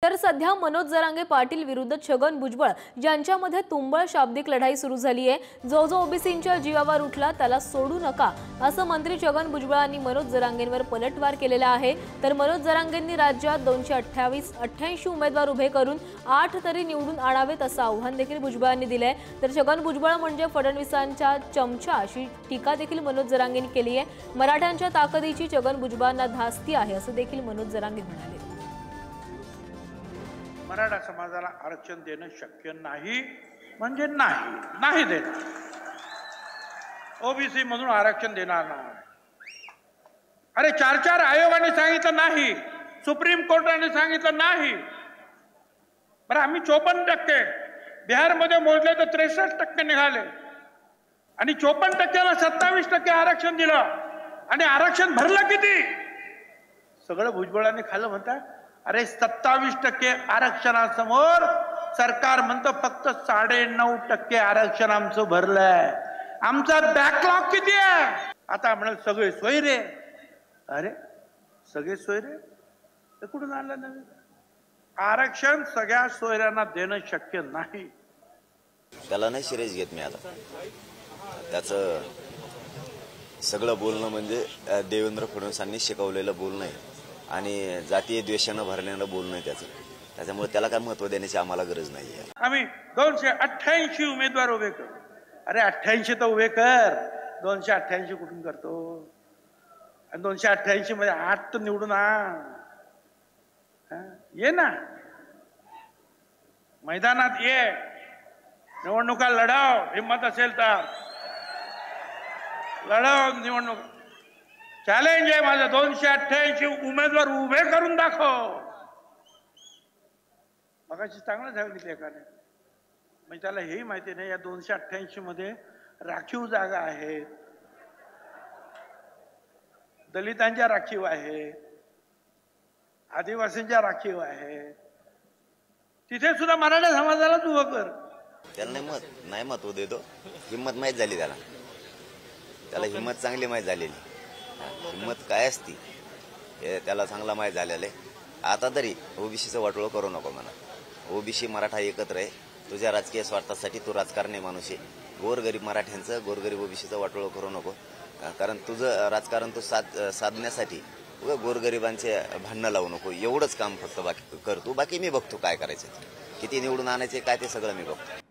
तर सध्या मनोज जरांगे पाटील विरुद्ध छगन भुजबळ यांच्यामध्ये तुंबळ शाब्दिक लढाई सुरू झाली आहे। जो ओबीसींच्या जीवावर उठला त्याला सोडू नका असं मंत्री छगन भुजबळांनी मनोज जरांगेंवर पलटवार केलेला आहे। तर मनोज जरांगेंनी राज्यात 288 उमेदवार उभे करून 8 तरी निवडून आणावेत असं आव्हान देखील भुजबळांनी दिलंय। तर छगन भुजबळ म्हणजे फडणवीसांच्या चमचा अशी टीका देखील मनोज जरांगेंनी केली आहे। मराठ्यांच्या ताकदीची छगन भुजबळांना धास्ती आहे असं देखील मनोज जरांगे म्हणाले। मराठा समाजाला आरक्षण देणं शक्य नाही म्हणजे नाही देणार। ओबीसी मधून आरक्षण देणार नाही। अरे 4 आयोगाने सांगितलं नाही, सुप्रीम कोर्टाने सांगितलं नाही। बरं आम्ही 54%, बिहारमध्ये मोजले तर 63% निघाले आणि 54%ला 27% आरक्षण दिलं आणि आरक्षण भरलं किती? सगळं भुजबळांनी खाल्लं म्हणतात। अरे 27% आरक्षणासमोर सरकार म्हणतं फक्त 9.5% आरक्षण आमचं भरलंय। आमचा बॅकलॉग किती आहे? आता म्हणाल सगळे सोयरे। अरे सगळे सोयरे ते कुठून आणलं नवीन? आरक्षण सगळ्या सोयऱ्यांना देणं शक्य नाही। त्याला नाही सिरियस घेत मी आता। त्याचं सगळं बोलणं म्हणजे देवेंद्र फडणवीसांनी शिकवलेलं बोलणं आहे आणि जातीय द्वेषानं भरलेलं बोलणं आहे त्याचं। त्याच्यामुळे त्याला काय महत्व देण्याची आम्हाला गरज नाही आहे। आम्ही 288 उमेदवार उभे करू। अरे 88 तर उभे कर, 288 कुठून करतो? आणि 288 मध्ये 8 तर निवडून आण। ये ना मैदानात ये, निवडणुका लढाव, हिम्मत असेल तर लढाव निवडणूक। चॅलेंज आहे माझं, 288 उमेदवार उभे करून दाखव। मगाशी चांगलं सांगितलं एकाने, म्हणजे त्याला हेही माहिती नाही या 288 मध्ये राखीव जागा आहेत, दलितांच्या राखीव आहे, आदिवासींच्या राखीव आहे। तिथे सुद्धा मराठा समाजालाच उभं कर। त्याला नाही महत्व देतो। हिंमत माहीत झाली त्याला हिंमत चांगली माहीत झालेली। हिंमत काय असती हे त्याला चांगला माहीत झालेलं आहे। आता तरी ओबीसीचं वाटोळं करू नको म्हणा। ओबीसी मराठा एकत्र आहे। तुझ्या राजकीय स्वार्थासाठी तू राजकारणी माणूस आहे। गोरगरीब मराठ्यांचं, गोरगरीब ओबीसीचं वाटोळं करू नको, कारण तुझं राजकारण तू साधण्यासाठी गोरगरिबांचे भांडणं लावू नको। एवढंच काम फक्त बाकी करतो। बाकी मी बघतो काय करायचं, किती निवडून आणायचे काय ते सगळं मी बघतो।